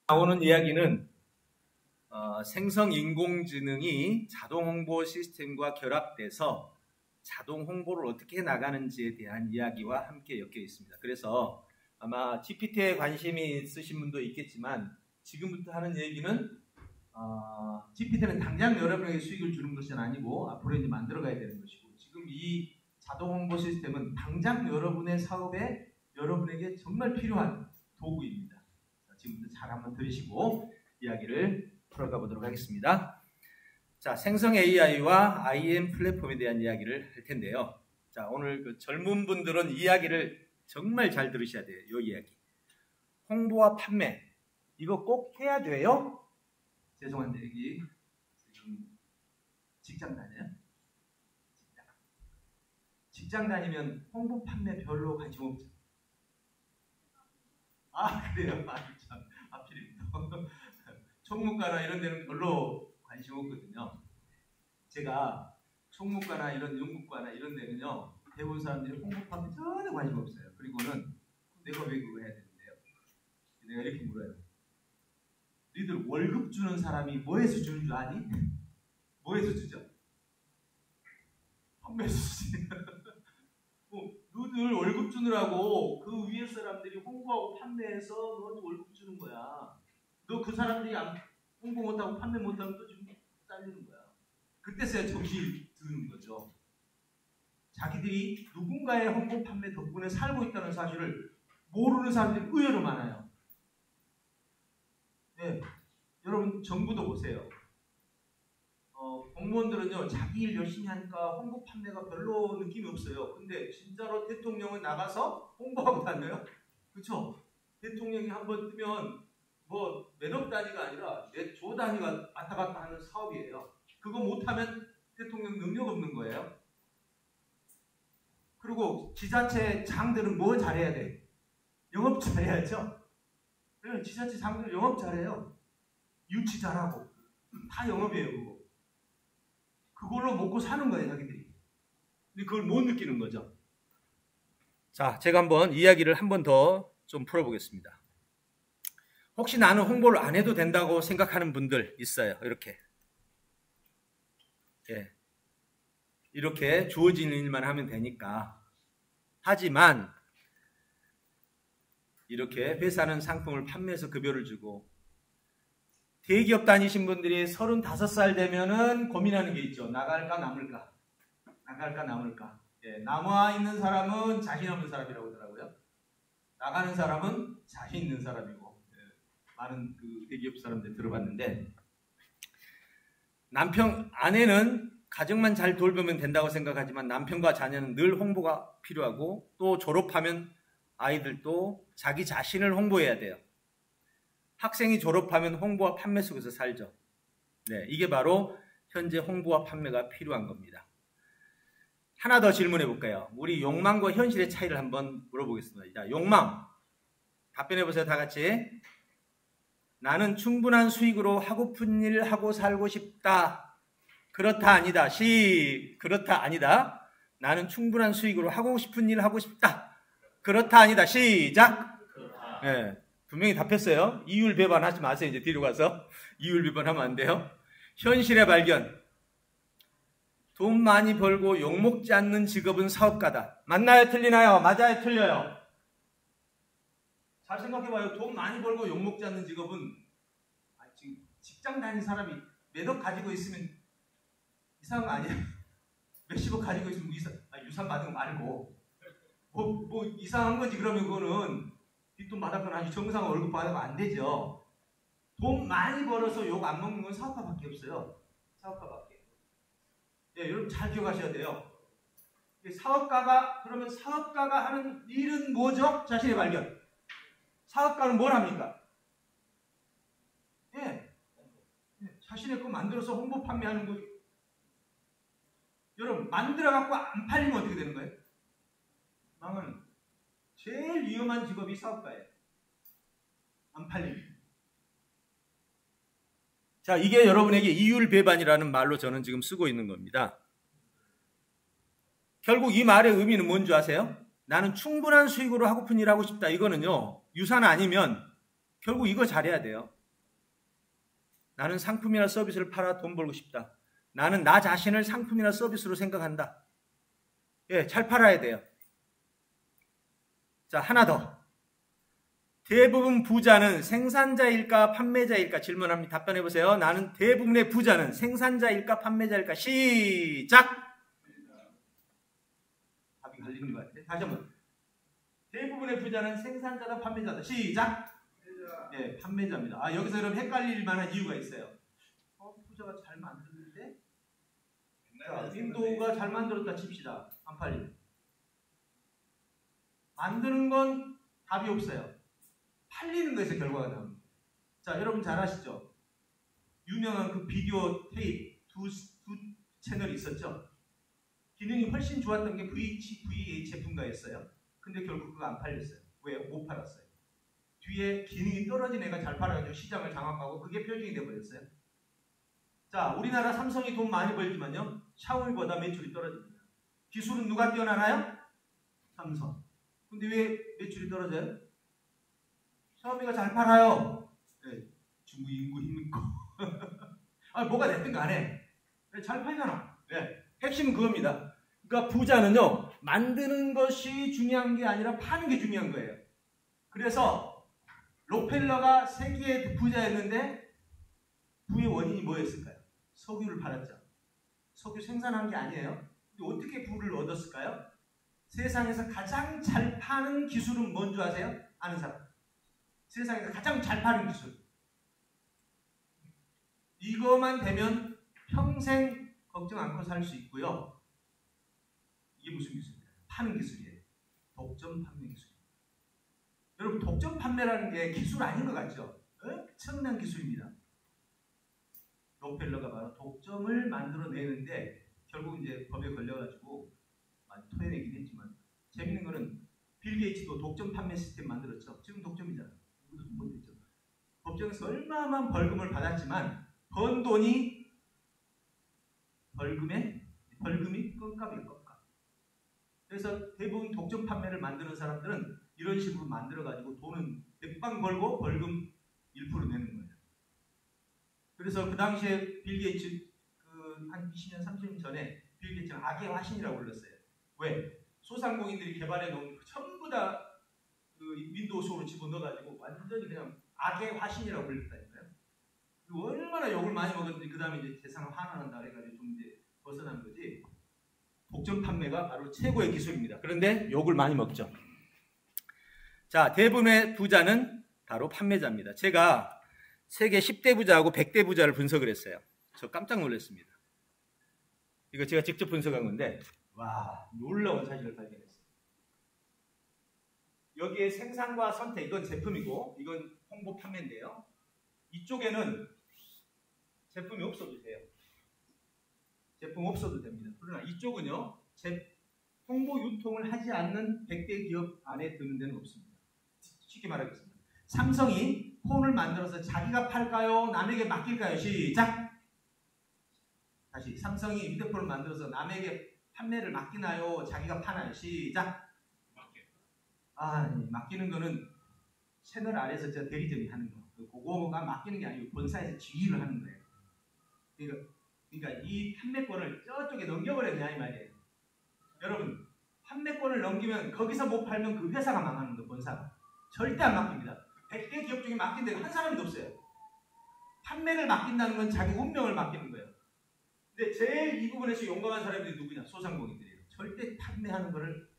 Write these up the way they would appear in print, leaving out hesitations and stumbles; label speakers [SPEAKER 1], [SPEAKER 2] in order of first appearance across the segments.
[SPEAKER 1] 나오는 이야기는 생성 인공지능이 자동 홍보 시스템과 결합돼서 자동 홍보를 어떻게 나가는지에 대한 이야기와 함께 엮여 있습니다. 그래서 아마 GPT에 관심이 있으신 분도 있겠지만 지금부터 하는 얘기는 GPT는 당장 여러분에게 수익을 주는 것은 아니고 앞으로 이제 만들어가야 되는 것이고, 지금 이 자동 홍보 시스템은 당장 여러분의 사업에 여러분에게 정말 필요한 도구입니다. 자, 지금부터 잘 한번 들으시고 이야기를 풀어가 보도록 하겠습니다. 자, 생성 AI와 IM 플랫폼에 대한 이야기를 할 텐데요. 자, 오늘 그 젊은 분들은 이야기를 정말 잘 들으셔야 돼요. 이 이야기. 홍보와 판매, 이거 꼭 해야 돼요? 죄송한데 여기 지금 직장 다녀요? 직장 다니면 홍보 판매 별로 관심 없죠? 아, 그래요? 참 하필이면 총무과나 이런 데는 별로 관심 없거든요. 제가 총무과나 이런 연구과나 이런 데는요, 대부분 사람들이 홍보 판매 전혀 관심 없어요. 그리고는 내가 왜 그거 해야 되는데요? 내가 이렇게 물어요. 너희들 월급 주는 사람이 뭐에서 주는 줄 아니? 뭐에서 주죠? 판매에서 주지. 너희들 월급 주느라고 그 위에 사람들이 홍보하고 판매해서 너한테 월급 주는 거야. 너 그 사람들이 홍보 못하고 판매 못하면 또 지금 잘리는 거야. 그때서야 정신이 드는 거죠. 자기들이 누군가의 홍보 판매 덕분에 살고 있다는 사실을 모르는 사람들이 의외로 많아요. 네, 여러분 정부도 보세요. 공무원들은요, 자기 일 열심히 하니까 홍보 판매가 별로 느낌이 없어요. 근데 진짜로 대통령은 나가서 홍보하고 다녀요? 그렇죠? 대통령이 한번 뜨면 뭐 몇억 단위가 아니라 몇 조 단위가 왔다 갔다 하는 사업이에요. 그거 못하면 대통령 능력 없는 거예요. 그리고 지자체 장들은 뭐 잘해야 돼? 영업 잘해야죠. 네, 지자체 장들 영업 잘해요. 유치 잘하고 다 영업이에요. 그거. 그걸로 먹고 사는 거예요, 자기들이. 근데 그걸 못 느끼는 거죠. 자, 제가 한번 이야기를 한 번 더 좀 풀어보겠습니다. 혹시 나는 홍보를 안 해도 된다고 생각하는 분들 있어요. 이렇게. 예. 이렇게 주어지는 일만 하면 되니까. 하지만 이렇게 회사는 상품을 판매해서 급여를 주고, 대기업 다니신 분들이 35살 되면은 고민하는 게 있죠. 나갈까 남을까? 나갈까 남을까? 예, 남아 있는 사람은 자신 없는 사람이라고 하더라고요. 나가는 사람은 자신 있는 사람이고, 예, 많은 그 대기업 사람들 들어봤는데, 아내는 가정만 잘 돌보면 된다고 생각하지만 남편과 자녀는 늘 홍보가 필요하고, 또 졸업하면 아이들도 자기 자신을 홍보해야 돼요. 학생이 졸업하면 홍보와 판매 속에서 살죠. 네, 이게 바로 현재 홍보와 판매가 필요한 겁니다. 하나 더 질문해 볼까요? 우리 욕망과 현실의 차이를 한번 물어보겠습니다. 자, 욕망. 답변해 보세요, 다 같이. 나는 충분한 수익으로 하고픈 일 하고 살고 싶다. 그렇다, 아니다. 그렇다, 아니다. 나는 충분한 수익으로 하고 싶은 일 하고 싶다. 그렇다, 아니다. 시작. 네. 분명히 답했어요. 이율 배반 하지 마세요. 이제 뒤로 가서. 이율 배반하면 안 돼요. 현실의 발견. 돈 많이 벌고 욕먹지 않는 직업은 사업가다. 맞나요? 틀리나요? 맞아요? 틀려요? 잘 생각해봐요. 돈 많이 벌고 욕먹지 않는 직업은, 지금 직장 다니는 사람이 몇억 가지고 있으면 이상한 거 아니야? 몇십억 가지고 있으면 유산 받은 거 말고 뭐 이상한 거지. 그러면 그거는 뒷돈 받았거나 아주 정상 월급 받아가 안 되죠. 돈 많이 벌어서 욕 안 먹는 건 사업가밖에 없어요. 사업가밖에. 네, 여러분 잘 기억하셔야 돼요. 그러면 사업가가 하는 일은 뭐죠? 자신의 발견. 사업가는 뭘 합니까? 네, 자신의 거 만들어서 홍보 판매하는 거죠. 여러분, 만들어갖고 안 팔리면 어떻게 되는 거예요? 망하는. 제일 위험한 직업이 사업가예요. 안 팔립니다. 자, 이게 여러분에게 이율배반이라는 말로 저는 지금 쓰고 있는 겁니다. 결국 이 말의 의미는 뭔지 아세요? 나는 충분한 수익으로 하고픈 일 하고 싶다. 이거는요, 유산 아니면 결국 이거 잘해야 돼요. 나는 상품이나 서비스를 팔아 돈 벌고 싶다. 나는 나 자신을 상품이나 서비스로 생각한다. 예, 잘 팔아야 돼요. 자, 하나 더. 대부분 부자는 생산자일까 판매자일까 질문합니다. 답변해 보세요. 나는 대부분의 부자는 생산자일까 판매자일까? 시작! 답이 갈리는 것 같아요. 다시 한번. 대부분의 부자는 생산자다 판매자다. 시작! 네, 판매자입니다. 아, 여기서 그럼 헷갈릴 만한 이유가 있어요. 부자가 잘 만드는데? 자, 윈도우가 잘 만들었다 칩시다. 안 팔리네. 만드는 건 답이 없어요. 팔리는 거에서 결과가 나옵니다. 자, 여러분 잘 아시죠? 유명한 그 비디오 테이프 두 채널이 있었죠? 기능이 훨씬 좋았던 게 VHF인가였어요. 근데 결국 그거 안 팔렸어요. 왜요? 못 팔았어요. 뒤에 기능이 떨어진 애가 잘 팔아가지고 시장을 장악하고 그게 표적이 돼버렸어요. 자, 우리나라 삼성이 돈 많이 벌지만요. 샤오미보다 매출이 떨어집니다. 기술은 누가 뛰어나나요? 삼성. 근데 왜 매출이 떨어져요? 샤오미가 잘 팔아요. 네, 중국 인구 힘있고. 아, 뭐가 됐든 간에 네, 잘 팔잖아. 네, 핵심은 그겁니다. 그러니까 부자는요, 만드는 것이 중요한 게 아니라 파는 게 중요한 거예요. 그래서 록펠러가 세계의 부자였는데 부의 원인이 뭐였을까요? 석유를 팔았죠. 석유 생산한 게 아니에요. 근데 어떻게 부를 얻었을까요? 세상에서 가장 잘 파는 기술은 뭔지 아세요? 아는 사람. 세상에서 가장 잘 파는 기술. 이거만 되면 평생 걱정 않고 살 수 있고요. 이게 무슨 기술이에요? 파는 기술이에요. 독점 판매 기술입니다. 여러분, 독점 판매라는 게 기술 아닌 것 같죠? 엄청난 기술입니다. 록펠러가 바로 독점을 만들어내는데 결국 이제 법에 걸려가지고 많이 토해내긴 했지만 재밌는 거는 빌 게이츠도 독점 판매 시스템 만들었죠. 지금 독점이잖아요. 누구도 못했죠. 법정에서 얼마만 벌금을 받았지만 번 돈이 벌금이 껌값이에요. 껌값. 그래서 대부분 독점 판매를 만드는 사람들은 이런 식으로 만들어가지고 돈은 백방 벌고 벌금 1% 내는 거예요. 그래서 그 당시에 빌 게이츠 한 20년, 30년 전에 빌 게이츠는 악의 화신이라고 불렀어요. 왜? 소상공인들이 개발해 놓은 전부 다 그 윈도우 소로 집어넣어가지고 완전히 그냥 악의 화신이라고 불렀다니까요. 얼마나 욕을 많이 먹었는지 그 다음에 이제 세상을 환원한다 해가지고 좀 이제 벗어난 거지. 독점 판매가 바로 최고의 기술입니다. 그런데 욕을 많이 먹죠. 자, 대부분의 부자는 바로 판매자입니다. 제가 세계 10대 부자하고 100대 부자를 분석을 했어요. 저 깜짝 놀랐습니다. 이거 제가 직접 분석한 건데 와, 놀라운 사실을 발견했어요. 여기에 생산과 선택, 이건 제품이고 이건 홍보 판매인데요. 이쪽에는 제품이 없어도 돼요. 제품 없어도 됩니다. 그러나 이쪽은요, 홍보 유통을 하지 않는 100대 기업 안에 드는 데는 없습니다. 쉽게 말하겠습니다. 삼성이 폰을 만들어서 자기가 팔까요? 남에게 맡길까요? 시작! 다시, 삼성이 휴대폰을 만들어서 남에게 판매를 맡기나요? 자기가 파나요? 시작! 맡기는 거는 채널 아래에서 저 대리점이 하는 거. 그거가 맡기는 게 아니고 본사에서 지휘를 하는 거예요. 그러니까 이 판매권을 저쪽에 넘겨버려야 되냐 이 말이에요. 여러분, 판매권을 넘기면 거기서 못 팔면 그 회사가 망하는 거예요. 본사가. 절대 안 맡깁니다. 100개 기업 중에 맡긴 데가 한 사람도 없어요. 판매를 맡긴다는 건 자기 운명을 맡기는 거예요. 근데 제일 이 부분에서 용감한 사람들이 누구냐? 소상공인들이에요. 절대 판매하는 거를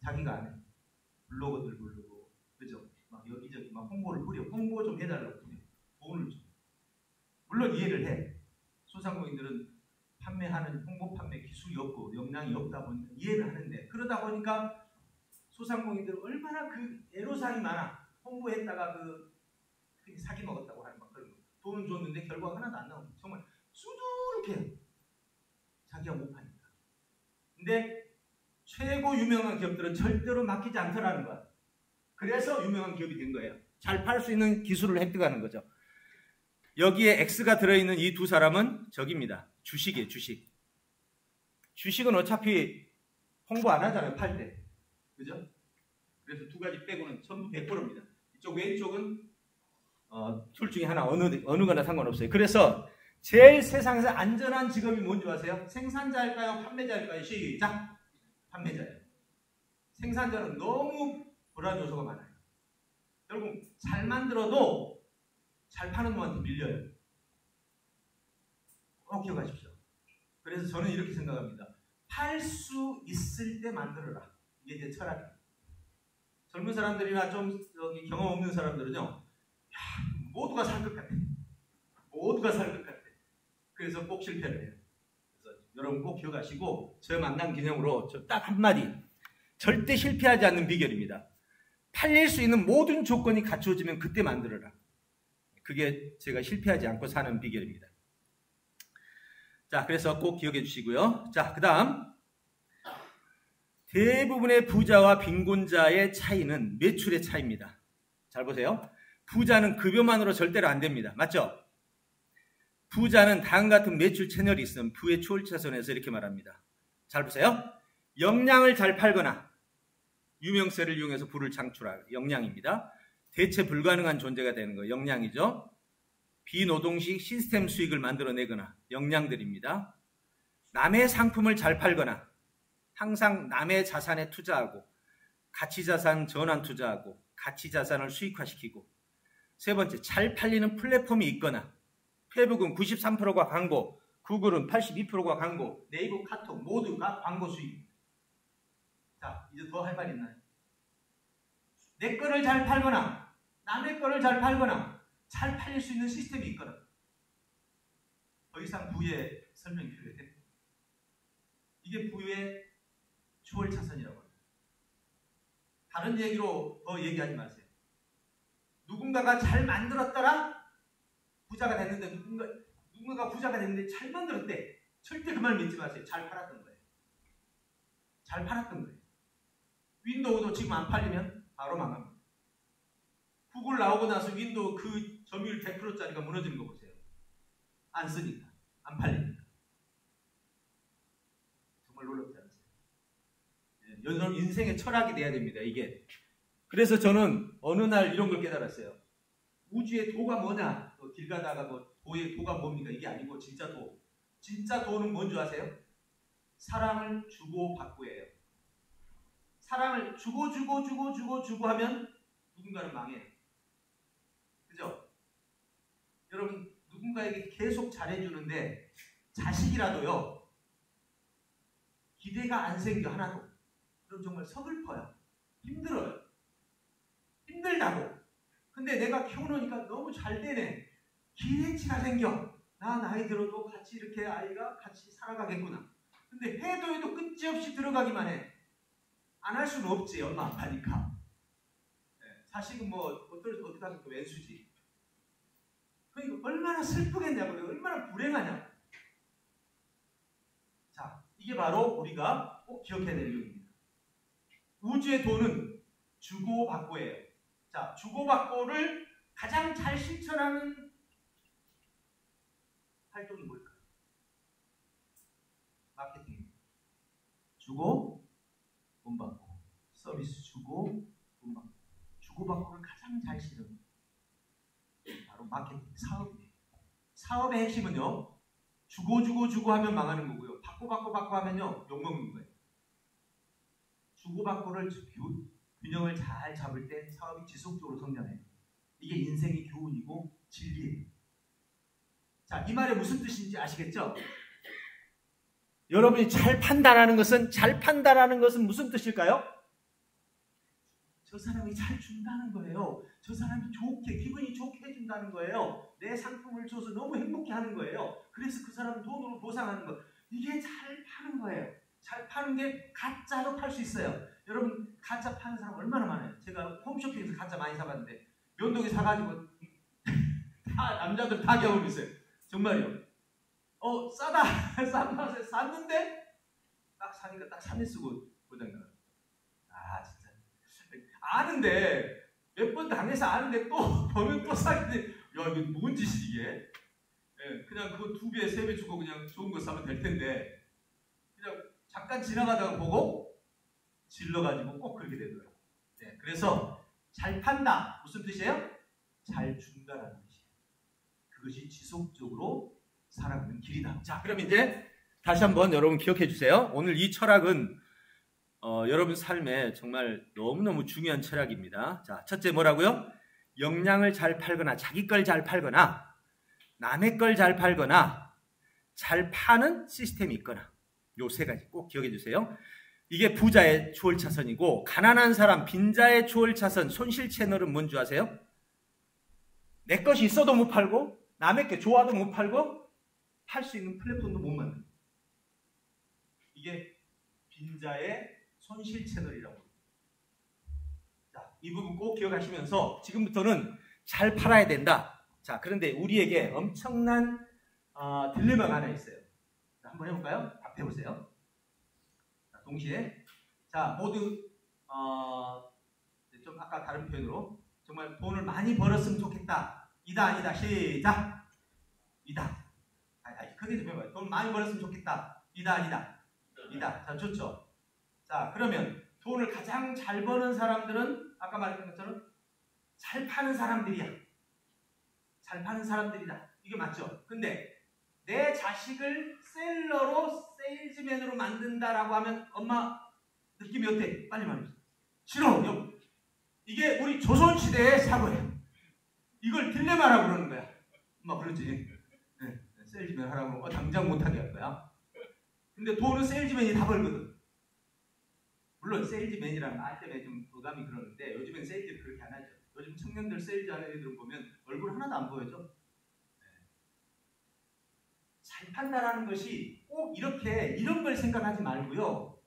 [SPEAKER 1] 자기가 안 해요. 블로거들 부르고, 그죠? 막 여기저기 막 홍보를 뿌려. 홍보 좀 해달라고 뿌려. 돈을 줘. 물론 이해를 해. 소상공인들은 판매하는 홍보 판매 기술이 없고 역량이 없다 보니까 이해를 하는데, 그러다 보니까 소상공인들은 얼마나 그 애로사항이 많아. 홍보했다가 사기 먹었다고 하는 막 그런 거. 돈은 줬는데 결과가 하나도 안 나옵니다. 정말 수두룩해요. 자기가 못 파니까. 근데 최고 유명한 기업들은 절대로 맡기지 않더라는 거야. 그래서 유명한 기업이 된 거예요. 잘 팔 수 있는 기술을 획득하는 거죠. 여기에 X가 들어있는 이 두 사람은 저기입니다. 주식이에요. 주식. 주식은 어차피 홍보 안 하잖아요. 팔 때. 그죠? 그래서 두 가지 빼고는 전부 100%입니다. 이쪽 왼쪽은 둘 중에 하나 어느 거나 상관없어요. 그래서 제일 세상에서 안전한 직업이 뭔지 아세요? 생산자일까요? 판매자일까요? 시작! 판매자예요. 생산자는 너무 불안 요소가 많아요. 결국 잘 만들어도 잘 파는 놈한테 밀려요. 꼭 기억하십시오. 그래서 저는 이렇게 생각합니다. 팔 수 있을 때 만들어라. 이게 제 철학이에요. 젊은 사람들이나 좀 경험 없는 사람들은요, 모두가 살 것 같아. 모두가 살 것 같아. 그래서 꼭 실패를 해요. 그래서 여러분 꼭 기억하시고, 저 만난 기념으로 딱 한마디. 절대 실패하지 않는 비결입니다. 팔릴 수 있는 모든 조건이 갖춰지면 그때 만들어라. 그게 제가 실패하지 않고 사는 비결입니다. 자, 그래서 꼭 기억해 주시고요. 자, 그 다음. 대부분의 부자와 빈곤자의 차이는 매출의 차이입니다. 잘 보세요. 부자는 급여만으로 절대로 안 됩니다. 맞죠? 부자는 다음 같은 매출 채널이 있으면 부의 초월차선에서 이렇게 말합니다. 잘 보세요. 역량을 잘 팔거나 유명세를 이용해서 부를 창출할 역량입니다. 대체 불가능한 존재가 되는 거 역량이죠. 비노동식 시스템 수익을 만들어내거나 역량들입니다. 남의 상품을 잘 팔거나 항상 남의 자산에 투자하고 가치자산 전환 투자하고 가치자산을 수익화시키고 세 번째, 잘 팔리는 플랫폼이 있거나 페이북은 93%가 광고, 구글은 82%가 광고, 네이버, 카톡 모두가 광고 수익. 자, 이제 더 할 말 있나요? 내 거를 잘 팔거나 남의 거를 잘 팔거나 잘 팔릴 수 있는 시스템이 있거나 더 이상 부의 설명이 필요해. 이게 부의 초월차선이라고 합니다. 다른 얘기로 더 얘기하지 마세요. 누군가가 잘 만들었더라 부자가 됐는데 누군가가 부자가 됐는데 잘 만들었대. 절대 그 말 믿지 마세요. 잘 팔았던 거예요. 잘 팔았던 거예요. 윈도우도 지금 안 팔리면 바로 망합니다. 구글 나오고 나서 윈도우 그 점유율 100%짜리가 무너지는 거 보세요. 안 쓰니까. 안 팔리니까. 정말 놀랍지 않으세요? 여러분 인생의 철학이 돼야 됩니다. 이게. 그래서 저는 어느 날 이런 걸 깨달았어요. 우주의 도가 뭐냐? 길 가다가 도의 도가 뭡니까? 이게 아니고 진짜 도. 진짜 도는 뭔지 아세요? 사랑을 주고 받고예요. 사랑을 주고 하면 누군가는 망해요. 그죠? 여러분 누군가에게 계속 잘해주는데 자식이라도요. 기대가 안 생겨 하나도. 그럼 정말 서글퍼요. 힘들어요. 힘들다고. 근데 내가 키워놓으니까 너무 잘 되네. 기대치가 생겨. 나 나이 들어도 같이 이렇게 아이가 같이 살아가겠구나. 근데 해도 끝이 없이 들어가기만 해. 안 할 수는 없지. 얼마 안 파니까. 자식은 어떻게 하면 또 왼수지. 그러니까 얼마나 슬프겠냐고요. 얼마나 불행하냐고. 자, 이게 바로 우리가 꼭 기억해야 될 이유입니다. 우주의 도는 주고받고예요. 자, 주고받고를 가장 잘 실천하는 활동이 뭘까요? 마케팅입니다. 주고, 돈 받고. 서비스 주고, 돈 받고. 주고받고를 가장 잘 실은 바로 마케팅, 사업이에요. 사업의 핵심은요. 주고 하면 망하는 거고요. 받고 하면요. 욕먹는 거예요. 주고받고를 균형을 잘 잡을 때 사업이 지속적으로 성장해요. 이게 인생의 교훈이고 진리예요. 자, 이 말의 무슨 뜻인지 아시겠죠? 여러분이 잘 판단하는 것은 무슨 뜻일까요? 저 사람이 잘 준다는 거예요. 저 사람이 기분이 좋게 해준다는 거예요. 내 상품을 줘서 너무 행복해 하는 거예요. 그래서 그 사람은 돈으로 보상하는 거. 이게 잘 파는 거예요. 잘 파는 게 가짜로 팔 수 있어요. 여러분 가짜 파는 사람 얼마나 많아요. 제가 홈쇼핑에서 가짜 많이 사봤는데 면도기 사가지고 다 남자들 다 경험 있어요. 정말요. 싸다. 싼 맛에 샀는데 딱 사니까 딱 3일 쓰고 고장나. 아 진짜 아는데 몇 번 당해서 아는데 또 보면 또 사는데 야 이거 뭔 짓이 이게? 예, 그냥 그거 2배, 3배 주고 그냥 좋은 거 사면 될 텐데 그냥 잠깐 지나가다가 보고 질러가지고 꼭 그렇게 되더라고요. 네, 그래서 잘 판다 무슨 뜻이에요? 잘 준다라는 것이에요. 그것이 지속적으로 살아가는 길이다. 자, 그럼 이제 다시 한번 여러분 기억해 주세요. 오늘 이 철학은 여러분 삶에 정말 너무너무 중요한 철학입니다. 자, 첫째 뭐라고요? 역량을 잘 팔거나 자기 걸 잘 팔거나 남의 걸 잘 팔거나 잘 파는 시스템이 있거나 요 세 가지 꼭 기억해 주세요. 이게 부자의 추월차선이고 가난한 사람 빈자의 추월차선 손실 채널은 뭔지 아세요? 내 것이 있어도 못 팔고 남의 게 좋아도 못 팔고 팔 수 있는 플랫폼도 못 만든다. 이게 빈자의 손실 채널이라고 합니다. 자, 이 부분 꼭 기억하시면서 지금부터는 잘 팔아야 된다. 자, 그런데 우리에게 엄청난 딜레마가 하나 있어요. 자, 한번 해볼까요? 답해보세요. 자, 동시에 자 모두 좀 아까 다른 표현으로 정말 돈을 많이 벌었으면 좋겠다. 이다 아니다. 시작. 이다. 크게 좀 해봐요. 돈 많이 벌었으면 좋겠다. 이다 아니다. 이다. 자, 좋죠. 자, 그러면 돈을 가장 잘 버는 사람들은 아까 말했던 것처럼 잘 파는 사람들이야. 잘 파는 사람들이다. 이게 맞죠? 근데 내 자식을 셀러로 세일즈맨으로 만든다라고 하면 엄마 느낌이 어때? 빨리 말해주세요. 싫어. 이게 우리 조선시대의 사고예요. 이걸 딜레마라고 그러는 거야. 엄마 그러지. 네, 세일즈맨 하라고 그러면 당장 못하게 할 거야. 근데 돈은 세일즈맨이 다 벌거든. 물론 세일즈맨이라는 말 때문에 좀 부담이 그러는데 요즘엔 세일즈를 그렇게 안 하죠. 요즘 청년들 세일즈 하는 애들 보면 얼굴 하나도 안 보여져. 네. 잘 판다라는 것이 꼭 이렇게 이런 걸 생각하지 말고요.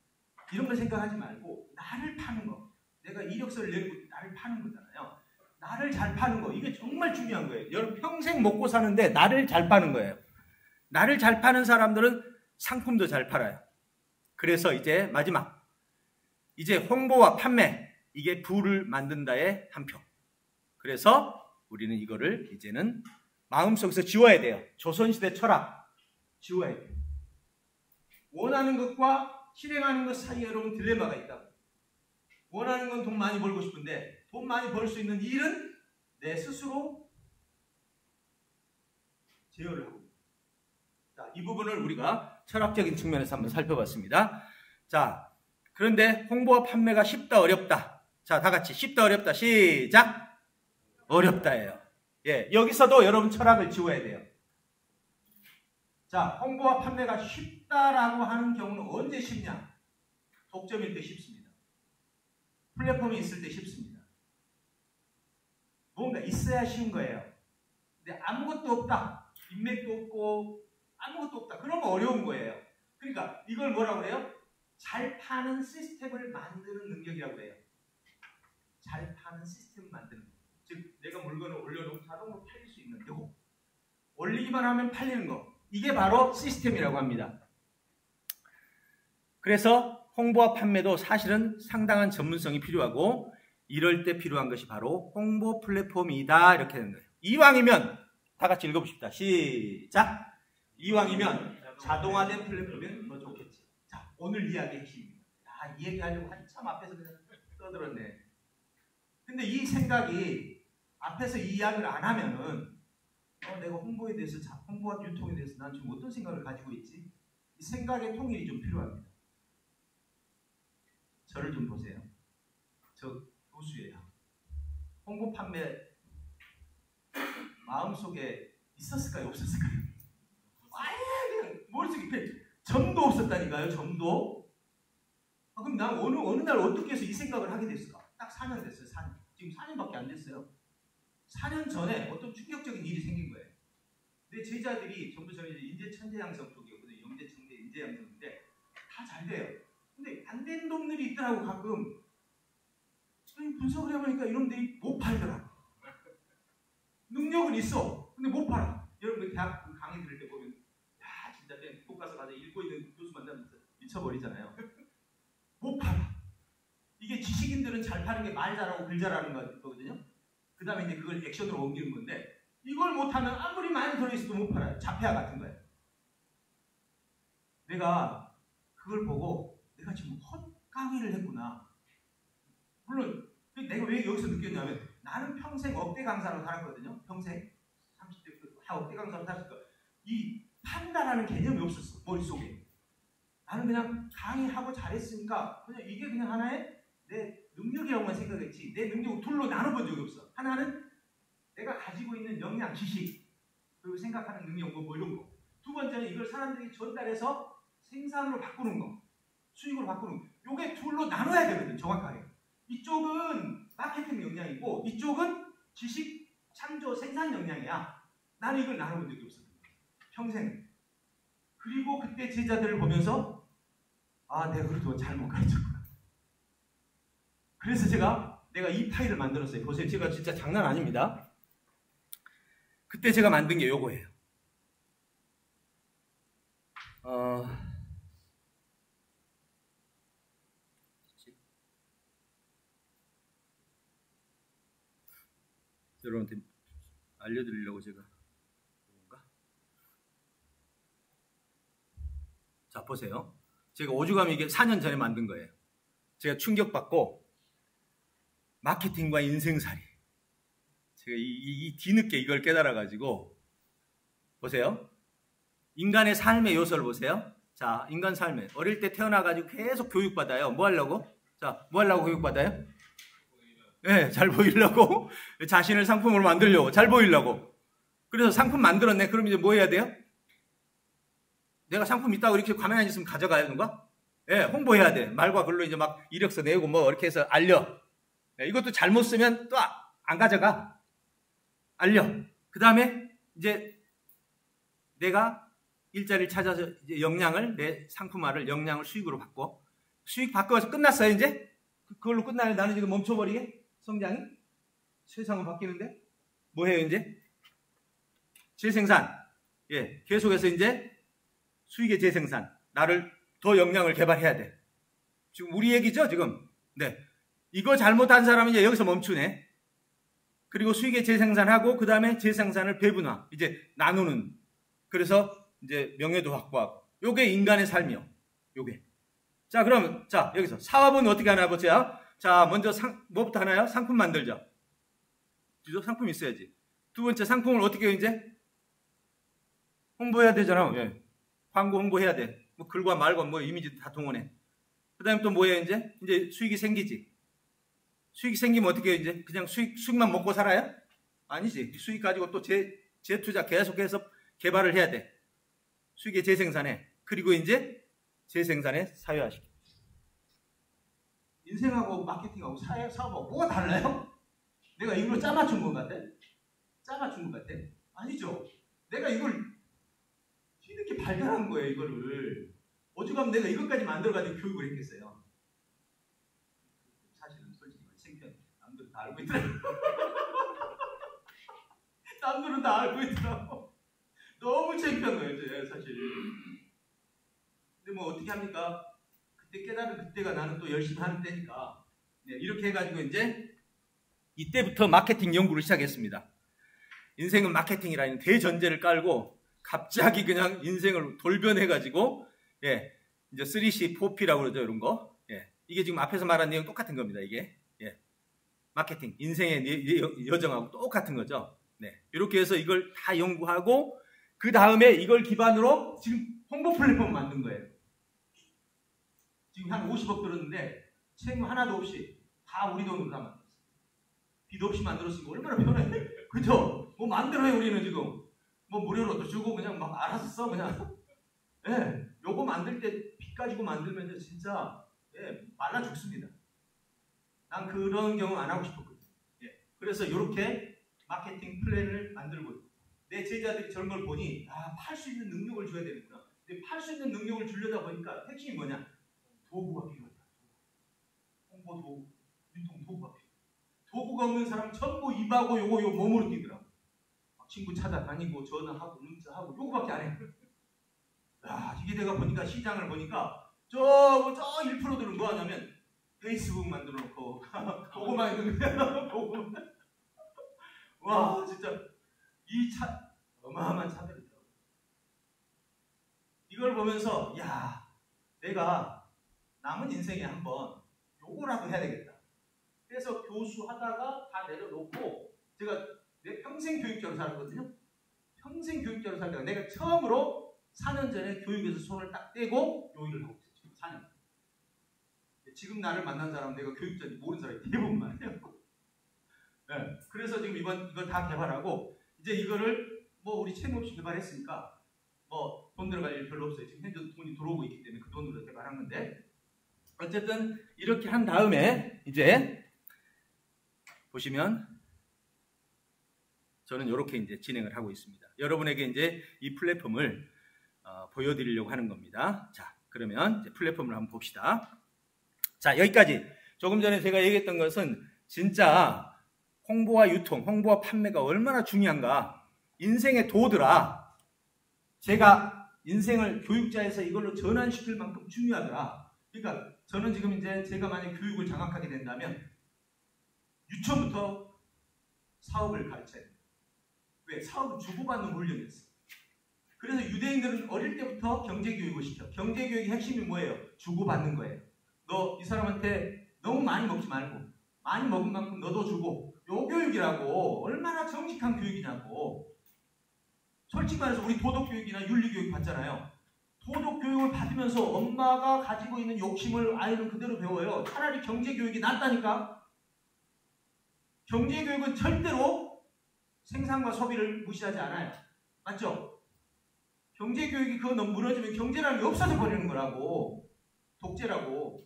[SPEAKER 1] 이런 걸 생각하지 말고 나를 파는 거. 내가 이력서를 내고 나를 파는 거잖아요. 나를 잘 파는 거. 이게 정말 중요한 거예요. 여러분 평생 먹고 사는데 나를 잘 파는 거예요. 나를 잘 파는 사람들은 상품도 잘 팔아요. 그래서 이제 마지막. 이제 홍보와 판매. 이게 부를 만든다의 한 표. 그래서 우리는 이거를 이제는 마음속에서 지워야 돼요. 조선시대 철학. 지워야 돼요. 원하는 것과 실행하는 것 사이에 여러분 딜레마가 있다고. 원하는 건 돈 많이 벌고 싶은데 돈 많이 벌 수 있는 일은 내 스스로 제어를 하고. 자, 이 부분을 우리가 철학적인 측면에서 한번 살펴봤습니다. 자, 그런데 홍보와 판매가 쉽다 어렵다. 자, 다 같이 쉽다 어렵다. 시작. 어렵다예요. 예, 여기서도 여러분 철학을 지워야 돼요. 자, 홍보와 판매가 쉽다라고 하는 경우는 언제 쉽냐? 독점일 때 쉽습니다. 플랫폼이 있을 때 쉽습니다. 뭔가 있어야 쉬운 거예요. 근데 아무것도 없다. 인맥도 없고 아무것도 없다. 그러면 어려운 거예요. 그러니까 이걸 뭐라고 해요? 잘 파는 시스템을 만드는 능력이라고 해요. 잘 파는 시스템을 만드는 거. 즉 내가 물건을 올려놓고 자동으로 팔릴 수 있는 거. 올리기만 하면 팔리는 거. 이게 바로 시스템이라고 합니다. 그래서 홍보와 판매도 사실은 상당한 전문성이 필요하고 이럴 때 필요한 것이 바로 홍보 플랫폼이다. 이렇게 되는 거예요. 이왕이면 다 같이 읽어봅시다. 시작. 이왕이면 자동화된 플랫폼이면 더 좋겠지. 자, 오늘 이야기의 핵심입니다. 이 얘기하려고 한참 앞에서 그냥 떠들었네. 근데 이 생각이 앞에서 이 이야기를 안 하면은 내가 홍보에 대해서 홍보와 유통에 대해서 난 지금 어떤 생각을 가지고 있지? 이 생각의 통일이 좀 필요합니다. 저를 좀 보세요. 저 교수예요. 홍보 판매 마음속에 있었을까요? 없었을까요? 아예 그냥 머릿속에 점도 없었다니까요. 점도. 그럼 난 어느 날 어떻게 해서 이 생각을 하게 됐을까? 딱 4년 됐어요. 4년. 지금 4년밖에 안 됐어요. 4년 전에 어떤 충격적인 일이 생긴 거예요. 내 제자들이 전부 저는 이제 인재천재양성 쪽이었거든요. 영재천재 인재양성인데 다 잘 돼요. 근데 안 된 놈들이 있더라고 가끔. 분석을 해보니까 이놈들이 못 팔더라. 능력은 있어. 근데 못 팔아. 여러분 대학 강의 들을 때 보면 야 진짜 그냥 교과서 가서 읽고 있는 교수 만나면 미쳐버리잖아요. 못 팔아. 이게 지식인들은 잘 파는 게 말 잘하고 글 잘하는 거거든요. 그 다음에 이제 그걸 액션으로 옮기는 건데 이걸 못하면 아무리 많이 들어있어도 못 팔아요. 자폐아 같은 거예요. 내가 그걸 보고 내가 지금 헛강의를 했구나. 물론 내가 왜 여기서 느꼈냐면 나는 평생 억대 강사로 살았거든요. 평생 30대부터 다 억대 강사로 살았으니까 이 판단하는 개념이 없었어. 머릿속에. 나는 그냥 강의하고 잘했으니까 그냥 이게 그냥 하나의 내 능력이라고만 생각했지 내 능력을 둘로 나눠본 적이 없어. 하나는 내가 가지고 있는 역량, 지식, 그리고 생각하는 능력 뭐 이런 거. 두 번째는 이걸 사람들이 전달해서 생산으로 바꾸는 거, 수익으로 바꾸는 거. 요게 둘로 나눠야 되거든, 정확하게. 이쪽은 마케팅 역량이고 이쪽은 지식, 창조, 생산 역량이야. 나는 이걸 나눠본 적이 없어. 평생. 그리고 그때 제자들을 보면서 아, 내가 그래도 잘못 가르쳤구나. 그래서 내가 이 파일을 만들었어요. 보세요. 제가 진짜 장난 아닙니다. 그때 제가 만든 게 요거예요. 여러분한테 알려드리려고 제가 뭔가? 자, 보세요. 제가 오죽하면 이게 4년 전에 만든 거예요. 제가 충격받고 마케팅과 인생살이. 제가 이 뒤늦게 이걸 깨달아가지고 보세요. 인간의 삶의 요소를 보세요. 자, 인간 삶에 어릴 때 태어나가지고 계속 교육받아요. 뭐 하려고? 자, 뭐 하려고 교육받아요? 네, 잘 보이려고. 자신을 상품으로 만들려고. 잘 보이려고. 그래서 상품 만들었네. 그럼 이제 뭐 해야 돼요? 내가 상품 있다고 이렇게 가만히 안 있으면 가져가야 되는가? 예, 네, 홍보해야 돼. 말과 글로 이제 막 이력서 내고 뭐 이렇게 해서 알려. 네, 이것도 잘못 쓰면 또 안 가져가. 알려. 그 다음에 이제 내가 일자리를 찾아서 이제 역량을, 내 상품화를 역량을 수익으로 바꿔. 수익 바꿔서 끝났어요, 이제? 그걸로 끝나요? 나는 지금 멈춰버리게? 성장이? 세상은 바뀌는데? 뭐 해요, 이제? 재생산. 예, 계속해서 이제 수익의 재생산. 나를 더 역량을 개발해야 돼. 지금 우리 얘기죠, 지금? 네. 이거 잘못한 사람은 이제 여기서 멈추네. 그리고 수익의 재생산하고, 그 다음에 재생산을 배분화. 이제 나누는. 그래서 이제 명예도 확보하고. 요게 인간의 삶이요. 요게. 자, 그럼, 자, 여기서 사업은 어떻게 하나 보세요. 자, 먼저 뭐부터 하나요? 상품 만들죠. 그죠? 상품 있어야지. 두 번째, 상품을 어떻게 해요, 이제? 홍보해야 되잖아. 예. 광고 홍보해야 돼. 뭐, 글과 말과 뭐, 이미지 다 동원해. 그 다음에 또 뭐예요, 이제? 이제 수익이 생기지. 수익이 생기면 어떻게 해요, 이제? 그냥 수익만 먹고 살아요? 아니지. 수익 가지고 또 재투자 계속해서 개발을 해야 돼. 수익의 재생산에. 그리고 이제 재생산에 사회화시켜. 인생하고 마케팅하고 사업하고 뭐가 달라요? 내가 이걸로 짜맞춘 것 같아? 짜맞춘 것 같아? 아니죠. 내가 이걸 뒤늦게 발견한 거예요, 이거를. 오죽하면 내가 이것까지 만들어가지고 교육을 했겠어요. 사실은 솔직히 창피해. 남들은 다 알고 있더라고. 남들은 다 알고 있더라고. 너무 창피한 거예요, 사실. 근데 뭐 어떻게 합니까? 그때 깨달은 그때가 나는 또 열심히 하는 때니까. 네, 이렇게 해가지고 이제 이때부터 마케팅 연구를 시작했습니다. 인생은 마케팅이라는 대전제를 깔고 갑자기 그냥 인생을 돌변해가지고 예, 이제 3C, 4P라고 그러죠, 이런 거. 예, 이게 지금 앞에서 말한 내용 똑같은 겁니다, 이게. 예, 마케팅, 인생의 여정하고 똑같은 거죠. 네, 이렇게 해서 이걸 다 연구하고 그 다음에 이걸 기반으로 지금 홍보 플랫폼 만든 거예요. 지금 한 50억 들었는데 세금 하나도 없이 다 우리 돈으로 다 만들었어요. 빚 없이 만들었으니까 얼마나 편해. 그죠? 뭐 만들어요, 우리는 지금. 뭐 무료로 또 주고 그냥 막 알아서 써, 그냥. 예, 네, 요거 만들 때 빚 가지고 만들면 진짜 예, 말라 죽습니다. 난 그런 경험 안 하고 싶었거든요. 예, 그래서 이렇게 마케팅 플랜을 만들고 내 제자들이 저런 걸 보니 팔 수 있는 능력을 줘야 되겠구나. 근데 팔 수 있는 능력을 주려다 보니까 핵심이 뭐냐? 도구가 필요하다. 홍보 도구, 유통 도구가 필요하다. 도구가 없는 사람 전부 입하고 요거 몸으로 뛰더라고. 친구 찾아다니고 전화하고 문자하고 요거밖에 안 해. 야, 이게 내가 보니까 시장을 보니까 저 1%들은 뭐 하냐면 페이스북 만들어 놓고 그거만 있는 거야. 와, 진짜 어마어마한 차별이더라고. 이걸 보면서 야, 내가 남은 인생에 한번 요거라도 해야 되겠다. 그래서 교수 하다가 다 내려놓고 제가 내 평생 교육자로 살았거든요. 평생 교육자로 살다가 내가 처음으로 4년 전에 교육에서 손을 딱 떼고 요 일을 하고 있어요. 지금 4년. 지금 나를 만난 사람은 내가 교육자인지 모르는 사람이 대부분만이에요. 네. 그래서 지금 이걸 다 개발하고 이제 이거를 뭐 우리 채무 없이 개발했으니까 뭐 돈 들어갈 일 별로 없어요. 지금 현재 돈이 들어오고 있기 때문에 그 돈으로 개발한 건데 어쨌든 이렇게 한 다음에 이제 보시면 저는 이렇게 이제 진행을 하고 있습니다. 여러분에게 이제 이 플랫폼을 보여드리려고 하는 겁니다. 자, 그러면 이제 플랫폼을 한번 봅시다. 자, 여기까지. 조금 전에 제가 얘기했던 것은 진짜 홍보와 유통, 홍보와 판매가 얼마나 중요한가. 인생의 도더라. 제가 인생을 교육자에서 이걸로 전환시킬 만큼 중요하더라. 그러니까 저는 지금 이제 제가 만약 교육을 장악하게 된다면 유치원부터 사업을 가르쳐야 돼요. 왜? 사업은 주고받는 물건이었어. 그래서 유대인들은 어릴 때부터 경제교육을 시켜. 경제교육의 핵심이 뭐예요? 주고받는 거예요. 너 이 사람한테 너무 많이 먹지 말고 많이 먹은 만큼 너도 주고 요 교육이라고. 얼마나 정직한 교육이냐고. 솔직히 말해서 우리 도덕교육이나 윤리교육 받잖아요. 도덕교육을 받으면서 엄마가 가지고 있는 욕심을 아이는 그대로 배워요. 차라리 경제교육이 낫다니까. 경제교육은 절대로 생산과 소비를 무시하지 않아요. 맞죠? 경제교육이 그거 너무 무너지면 경제라는 게 없어져 버리는 거라고. 독재라고.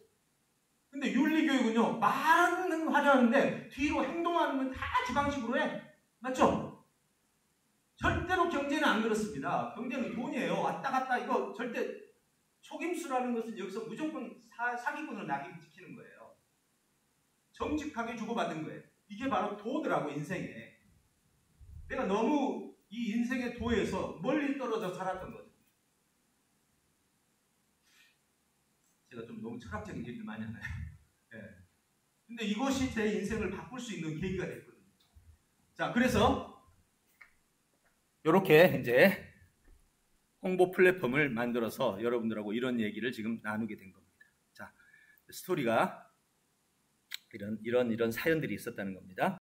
[SPEAKER 1] 근데 윤리교육은요, 말은 하자는데 뒤로 행동하는 건 다 지 방식으로 해. 맞죠? 절대로 경제는 안 그렇습니다. 경제는 돈이에요. 왔다 갔다 이거 절대 속임수라는 것은 여기서 무조건 사기꾼으로 낙인시키는 거예요. 정직하게 주고받는 거예요. 이게 바로 도더라고, 인생에. 내가 너무 이 인생의 도에서 멀리 떨어져 살았던 거죠. 제가 좀 너무 철학적인 얘기를 많이 하나요? 네. 근데 이것이 제 인생을 바꿀 수 있는 계기가 됐거든요. 자, 그래서 이렇게 이제 홍보 플랫폼을 만들어서 여러분들하고 이런 얘기를 지금 나누게 된 겁니다. 자, 스토리가 이런 사연들이 있었다는 겁니다.